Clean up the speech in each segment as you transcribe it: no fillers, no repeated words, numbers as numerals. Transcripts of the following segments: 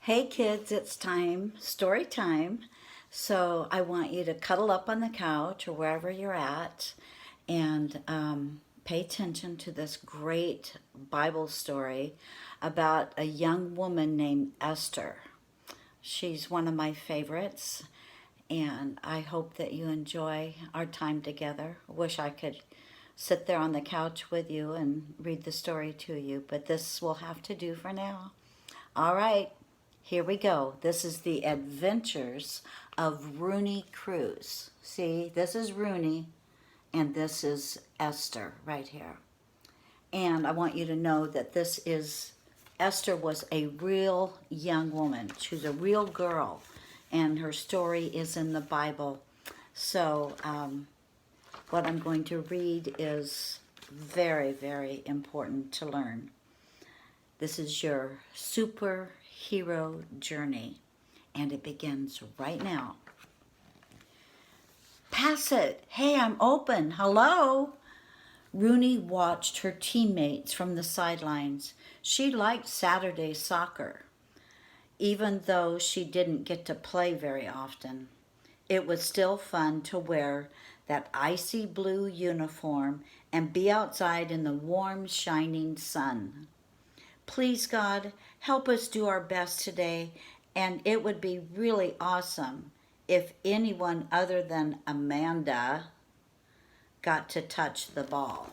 Hey kids, it's story time. So I want you to cuddle up on the couch or wherever you're at and pay attention to this great Bible story about a young woman named Esther. She's one of my favorites, and I hope that you enjoy our time together. I wish I could sit there on the couch with you and read the story to you, but this will have to do for now. All right, here we go. This is the adventures of Rooney Cruz. See, this is Rooney, and this is Esther right here. And I want you to know that Esther was a real young woman. She's a real girl, and her story is in the Bible. So what I'm going to read is very, very important to learn. This is your superhero journey, and it begins right now. Pass it. Hey, I'm open. Hello. Rooney watched her teammates from the sidelines. She liked Saturday soccer, even though she didn't get to play very often. It was still fun to wear that icy blue uniform and be outside in the warm, shining sun. Please, God, help us do our best today, and it would be really awesome if anyone other than Amanda got to touch the ball.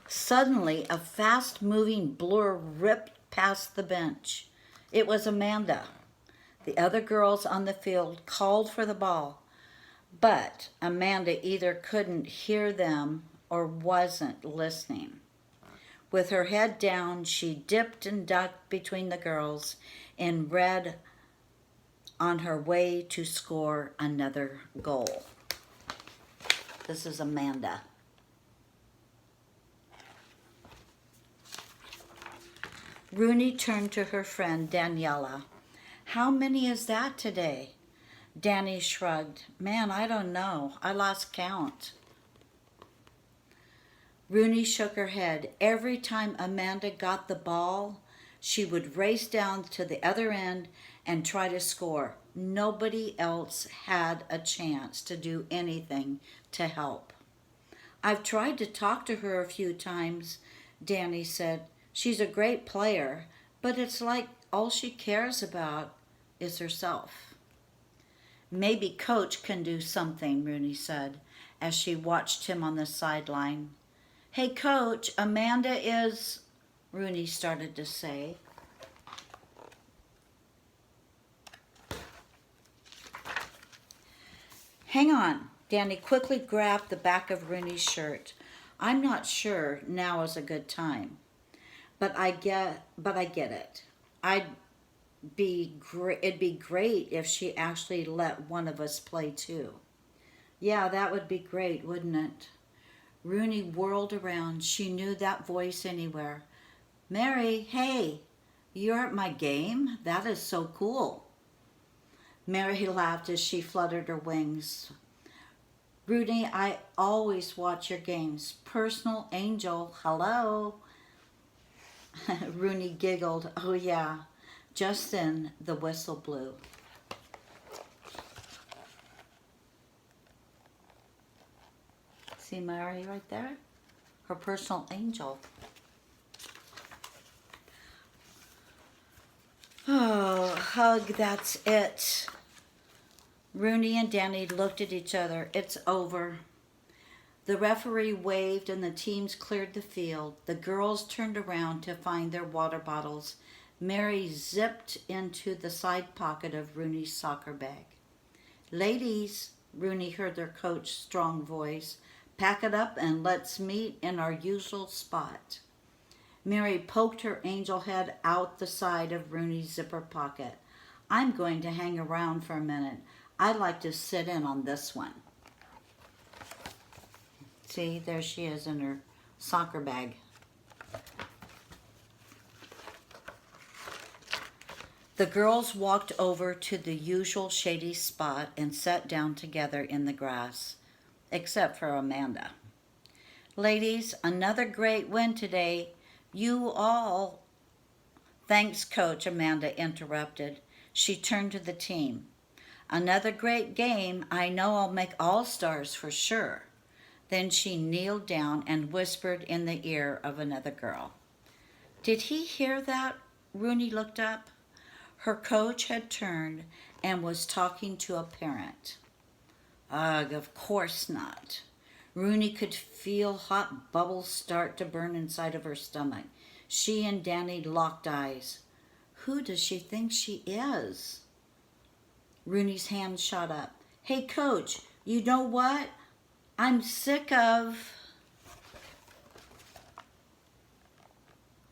Suddenly, a fast-moving blur ripped past the bench. It was Amanda. The other girls on the field called for the ball, but Amanda either couldn't hear them or wasn't listening. With her head down, she dipped and ducked between the girls and ran on her way to score another goal. This is Amanda. Rooney turned to her friend Daniela. How many is that today? Danny shrugged. Man, I don't know. I lost count. Rooney shook her head. Every time Amanda got the ball, she would race down to the other end and try to score. Nobody else had a chance to do anything to help. I've tried to talk to her a few times, Danny said. She's a great player, but it's like all she cares about is herself. Maybe Coach can do something, Rooney said, as she watched him on the sideline. Hey, Coach, Amanda is, Rooney started to say. Hang on. Danny quickly grabbed the back of Rooney's shirt. I'm not sure now is a good time, but I get it. It'd be great if she actually let one of us play too. Yeah, that would be great, wouldn't it? Rooney whirled around. She knew that voice anywhere. Mary, hey, you're at my game? That is so cool. Mary laughed as she fluttered her wings. Rooney, I always watch your games. Personal angel, hello. Rooney giggled. Oh yeah. Just then, the whistle blew. See Mary right there? Her personal angel. Oh, hug, that's it. Rooney and Danny looked at each other. It's over. The referee waved and the teams cleared the field. The girls turned around to find their water bottles. Mary zipped into the side pocket of Rooney's soccer bag. Ladies, Rooney heard their coach's strong voice, pack it up and let's meet in our usual spot. Mary poked her angel head out the side of Rooney's zipper pocket. I'm going to hang around for a minute. I'd like to sit in on this one. See, there she is in her soccer bag. The girls walked over to the usual shady spot and sat down together in the grass, except for Amanda. Ladies, another great win today. You all. Thanks, Coach, Amanda interrupted. She turned to the team. Another great game. I know I'll make all-stars for sure. Then she kneeled down and whispered in the ear of another girl. Did he hear that? Rooney looked up. Her coach had turned and was talking to a parent. Ugh, of course not. Rooney could feel hot bubbles start to burn inside of her stomach. She and Danny locked eyes. Who does she think she is? Rooney's hand shot up. Hey, Coach, you know what? I'm sick of...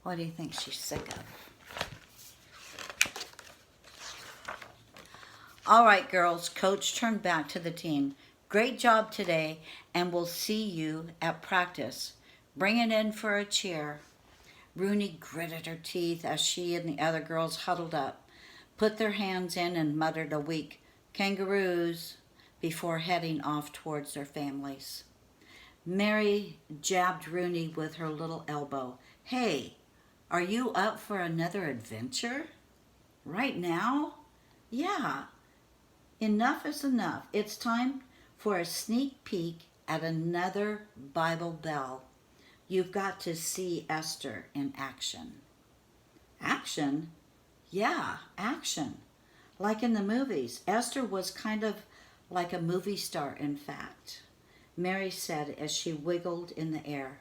What do you think she's sick of? All right, girls, Coach turned back to the team. Great job today, and we'll see you at practice. Bring it in for a cheer. Rooney gritted her teeth as she and the other girls huddled up, put their hands in and muttered a weak kangaroos before heading off towards their families. Mary jabbed Rooney with her little elbow. Hey, are you up for another adventure? Right now? Yeah. Enough is enough. It's time for a sneak peek at another Bible Belle. You've got to see Esther in action. Action? Yeah, action. Like in the movies. Esther was kind of like a movie star, in fact. Mary said as she wiggled in the air.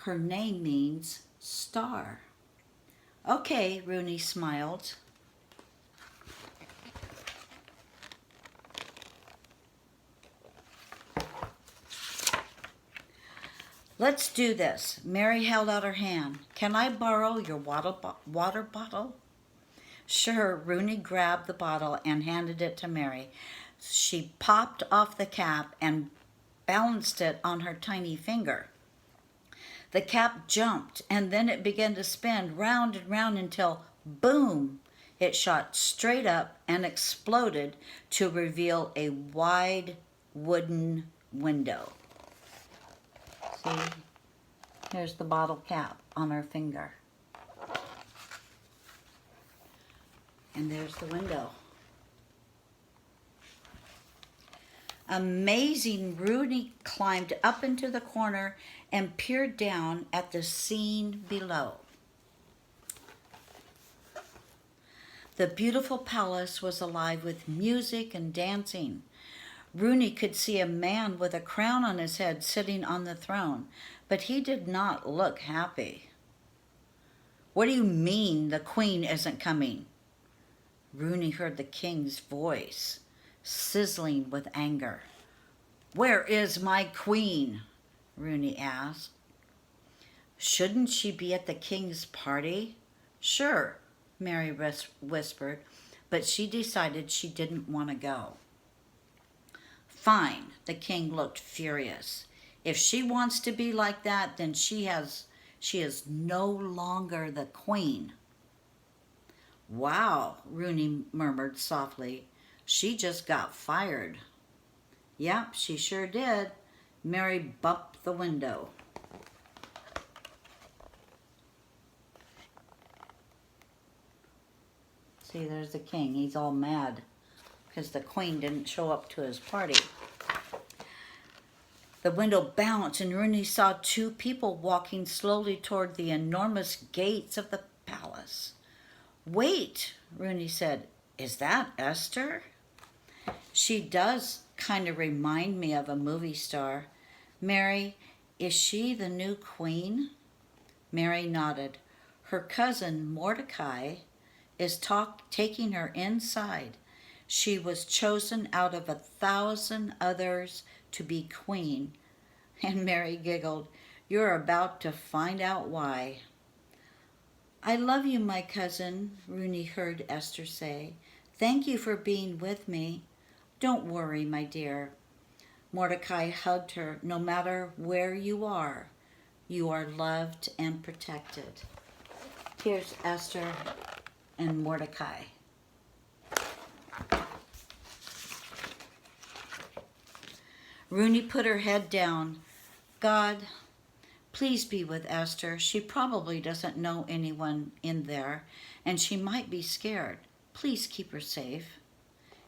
Her name means star. Okay, Rooney smiled. Let's do this. Mary held out her hand. Can I borrow your water bottle? Sure. Rooney grabbed the bottle and handed it to Mary. She popped off the cap and balanced it on her tiny finger. The cap jumped, and then it began to spin round and round until, boom, it shot straight up and exploded to reveal a wide wooden window. See, here's the bottle cap on her finger. And there's the window. Amazing, Rooney climbed up into the corner and peered down at the scene below. The beautiful palace was alive with music and dancing. Rooney could see a man with a crown on his head sitting on the throne, but he did not look happy. What do you mean the queen isn't coming? Rooney heard the king's voice, sizzling with anger. Where is my queen? Rooney asked. Shouldn't she be at the king's party? Sure, Mary whispered, but she decided she didn't want to go. Fine, the king looked furious. If she wants to be like that, then she is no longer the queen. Wow, Rooney murmured softly. She just got fired. Yep, she sure did. Mary bumped the window. See, there's the king. He's all mad because the queen didn't show up to his party. The window bounced and Rooney saw two people walking slowly toward the enormous gates of the palace. Wait, Rooney said, is that Esther? She does kind of remind me of a movie star. Mary, is she the new queen? Mary nodded. Her cousin, Mordecai, is taking her inside. She was chosen out of 1,000 others to be queen. And Mary giggled. You're about to find out why. I love you, my cousin, Rooney heard Esther say. Thank you for being with me. Don't worry, my dear. Mordecai hugged her. No matter where you are loved and protected. Here's Esther and Mordecai. Rooney put her head down. God, please be with Esther. She probably doesn't know anyone in there, and she might be scared. Please keep her safe.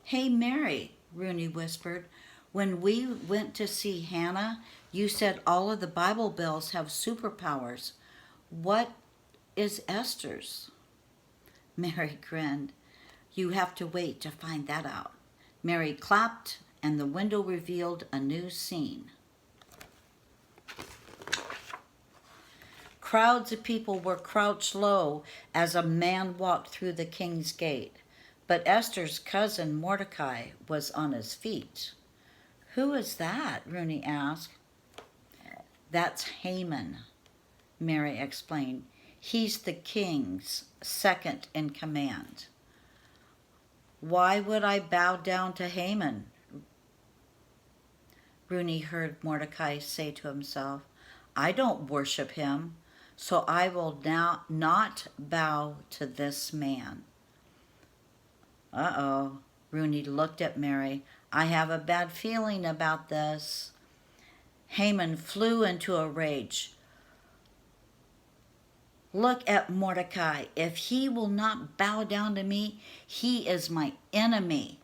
Hey, Mary, Rooney whispered. When we went to see Hannah, you said all of the Bible bells have superpowers. What is Esther's? Mary grinned. You have to wait to find that out. Mary clapped, and the window revealed a new scene. Crowds of people were crouched low as a man walked through the king's gate. But Esther's cousin Mordecai was on his feet. Who is that? Rooney asked. That's Haman, Mary explained. He's the king's second in command. Why would I bow down to Haman? Rooney heard Mordecai say to himself. I don't worship him, so I will now not bow to this man. Uh-oh. Rooney looked at Mary. I have a bad feeling about this. Haman flew into a rage. Look at Mordecai. If he will not bow down to me, he is my enemy.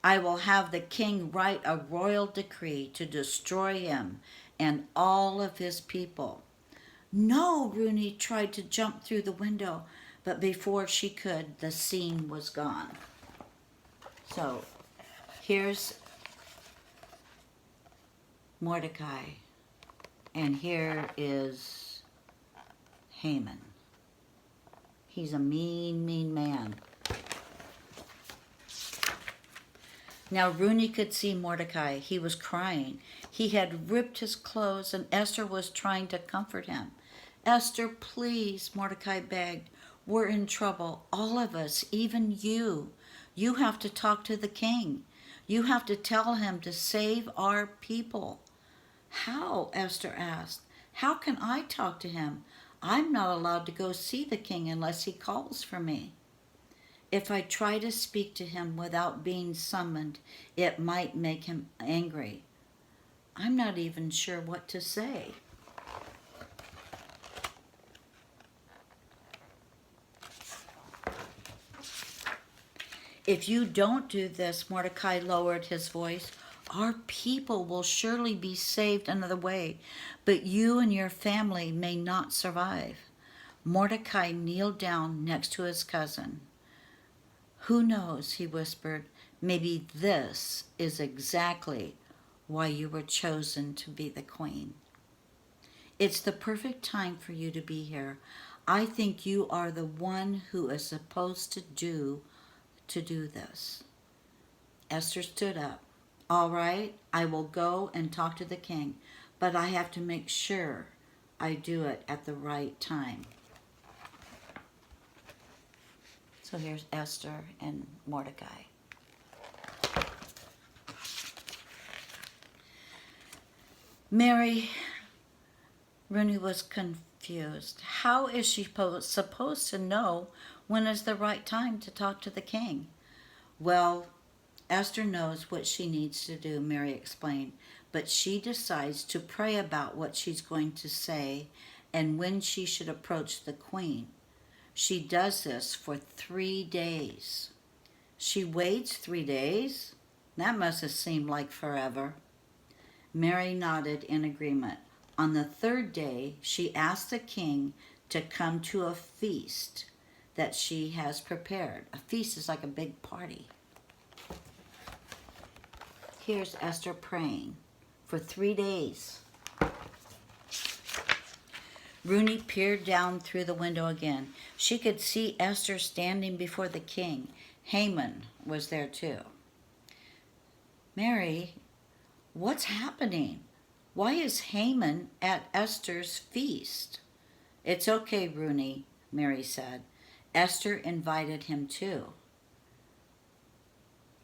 I will have the king write a royal decree to destroy him and all of his people. No, Rooney tried to jump through the window, but before she could, the scene was gone. So, here's Mordecai, and here is Haman. He's a mean, mean man. Now Rooney could see Mordecai. He was crying. He had ripped his clothes, and Esther was trying to comfort him. Esther, please, Mordecai begged. We're in trouble, all of us, even you. You have to talk to the king. You have to tell him to save our people. How? Esther asked. How can I talk to him? I'm not allowed to go see the king unless he calls for me. If I try to speak to him without being summoned, it might make him angry. I'm not even sure what to say. If you don't do this, Mordecai lowered his voice, our people will surely be saved another way, but you and your family may not survive. Mordecai kneeled down next to his cousin. Who knows, he whispered, maybe this is exactly why you were chosen to be the queen. It's the perfect time for you to be here. I think you are the one who is supposed to do this. Esther stood up. All right, I will go and talk to the king, but I have to make sure I do it at the right time. So here's Esther and Mordecai. Mary, Rooney was confused. How is she supposed to know when is the right time to talk to the king? Well, Esther knows what she needs to do, Mary explained, but she decides to pray about what she's going to say and when she should approach the queen. She does this for 3 days. She waits 3 days? That must have seemed like forever. Mary nodded in agreement. On the 3rd day, she asked the king to come to a feast that she has prepared. A feast is like a big party. Here's Esther praying for 3 days. Rooney peered down through the window again. She could see Esther standing before the king. Haman was there too. Mary, what's happening? Why is Haman at Esther's feast? It's okay, Rooney, Mary said. Esther invited him too.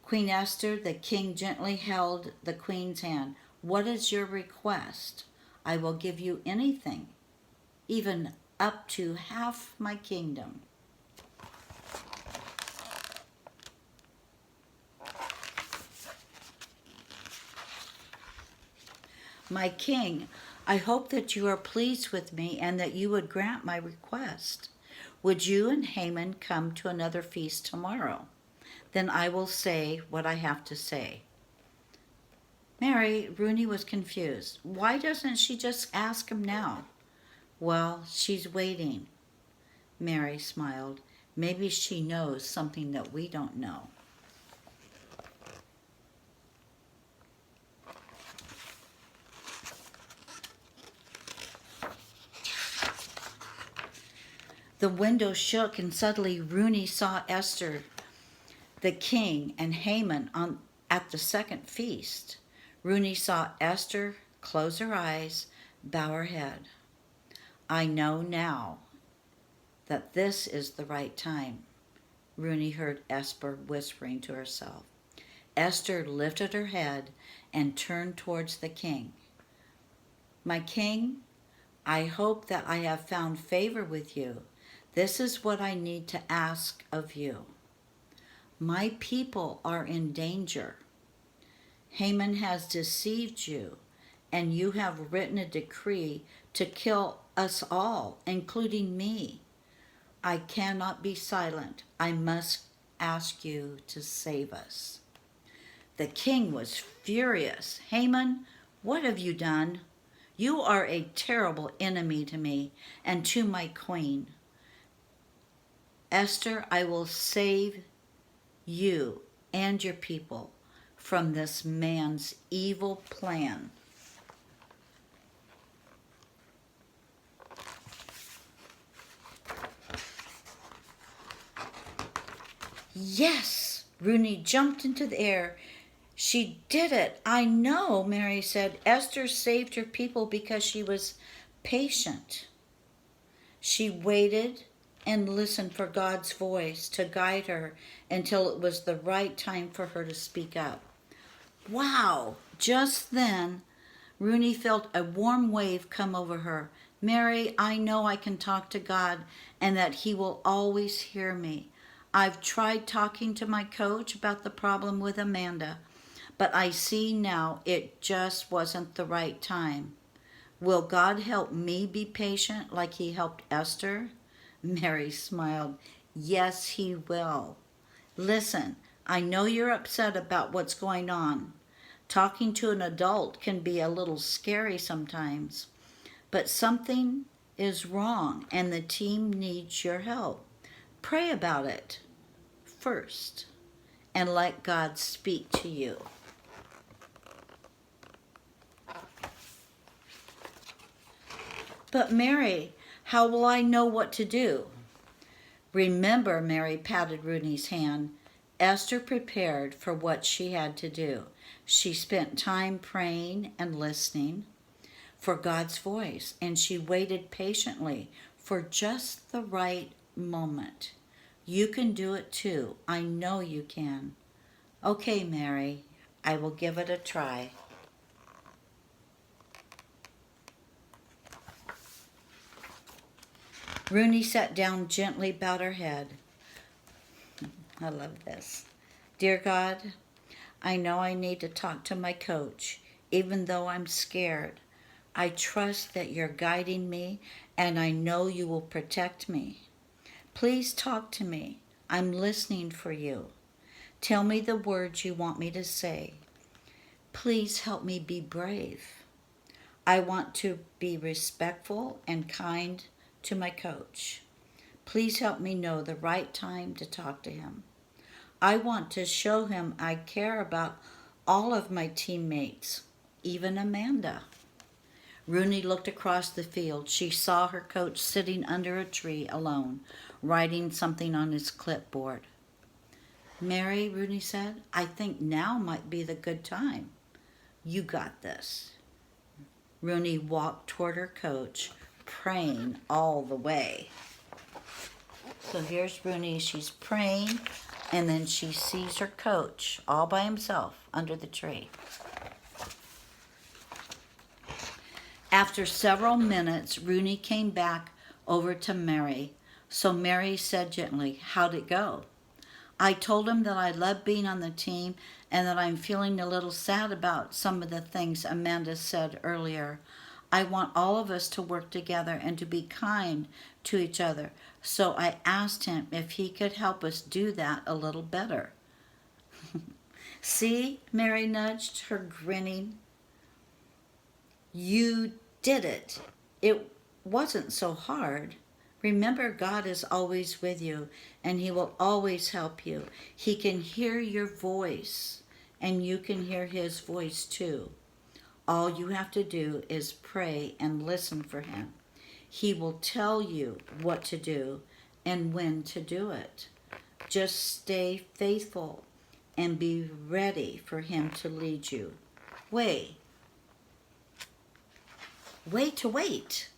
Queen Esther, the king gently held the queen's hand. What is your request? I will give you anything, even up to half my kingdom. My king, I hope that you are pleased with me and that you would grant my request. Would you and Haman come to another feast tomorrow? Then I will say what I have to say. Rooney was confused. Why doesn't she just ask him now? Well, she's waiting. Mary smiled. Maybe she knows something that we don't know. The window shook and suddenly Rooney saw Esther, the king, and Haman at the second feast. Rooney saw Esther close her eyes, bow her head. I know now that this is the right time, Rooney heard Esther whispering to herself. Esther lifted her head and turned towards the king. My king, I hope that I have found favor with you. This is what I need to ask of you. My people are in danger. Haman has deceived you, and you have written a decree to kill us all, including me. I cannot be silent. I must ask you to save us. The king was furious. Haman, what have you done? You are a terrible enemy to me and to my queen. Esther, I will save you and your people from this man's evil plan. Yes! Rooney jumped into the air. She did it. I know, Mary said. Esther saved her people because she was patient. She waited and listened for God's voice to guide her until it was the right time for her to speak up. Wow! Just then, Rooney felt a warm wave come over her. Mary, I know I can talk to God and that He will always hear me. I've tried talking to my coach about the problem with Amanda, but I see now it just wasn't the right time. Will God help me be patient like He helped Esther? Mary smiled. Yes, He will. Listen, I know you're upset about what's going on. Talking to an adult can be a little scary sometimes, but something is wrong and the team needs your help. Pray about it first and let God speak to you. But Mary, how will I know what to do? Remember, Mary patted Rooney's hand. Esther prepared for what she had to do. She spent time praying and listening for God's voice, and she waited patiently for just the right moment. You can do it too. I know you can. Okay, Mary, I will give it a try. Rooney sat down gently, bowed her head. I love this. Dear God, I know I need to talk to my coach, even though I'm scared. I trust that you're guiding me, and I know you will protect me. Please talk to me. I'm listening for you. Tell me the words you want me to say. Please help me be brave. I want to be respectful and kind to my coach. Please help me know the right time to talk to him. I want to show him I care about all of my teammates, even Amanda. Rooney looked across the field. She saw her coach sitting under a tree alone, writing something on his clipboard. Mary, Rooney said, I think now might be the good time. You got this. Rooney walked toward her coach, praying all the way. So here's Rooney. She's praying, and then she sees her coach all by himself under the tree. After several minutes, Rooney came back over to Mary. So Mary said gently, how'd it go? I told him that I love being on the team and that I'm feeling a little sad about some of the things Amanda said earlier. I want all of us to work together and to be kind to each other. So I asked him if he could help us do that a little better. See, Mary nudged her, grinning. You did it. It wasn't so hard. Remember, God is always with you, and He will always help you. He can hear your voice, and you can hear His voice too. All you have to do is pray and listen for Him. He will tell you what to do and when to do it. Just stay faithful and be ready for Him to lead you. Wait to wait.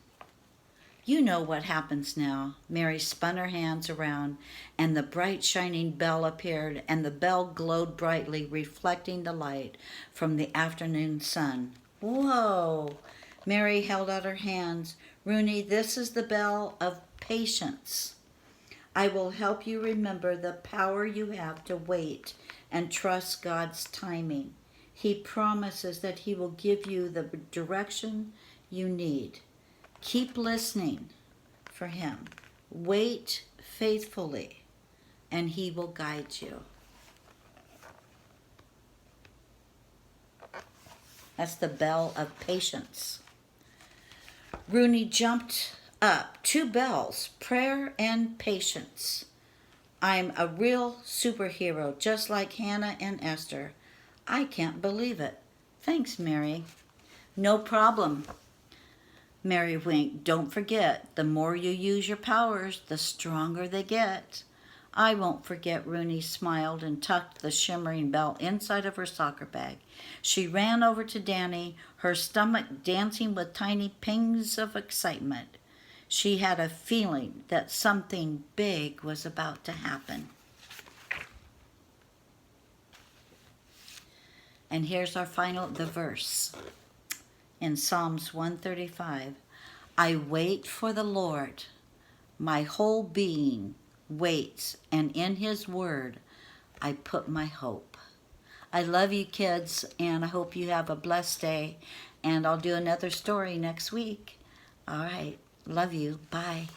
You know what happens now. Mary spun her hands around, and the bright shining bell appeared, and the bell glowed brightly, reflecting the light from the afternoon sun. Whoa! Mary held out her hands. Rooney, this is the bell of patience. I will help you remember the power you have to wait and trust God's timing. He promises that He will give you the direction you need. Keep listening for Him. Wait faithfully, and He will guide you. That's the bell of patience. Rooney jumped up. 2 bells, prayer and patience. I'm a real superhero, just like Hannah and Esther. I can't believe it. Thanks, Mary. No problem. Mary winked. Don't forget, the more you use your powers, the stronger they get. I won't forget, Rooney smiled and tucked the shimmering bell inside of her soccer bag. She ran over to Danny, her stomach dancing with tiny pings of excitement. She had a feeling that something big was about to happen. And here's our the verse. In Psalms 135, I wait for the Lord. My whole being waits, and in His word I put my hope. I love you, kids, and I hope you have a blessed day. And I'll do another story next week. All right. Love you. Bye.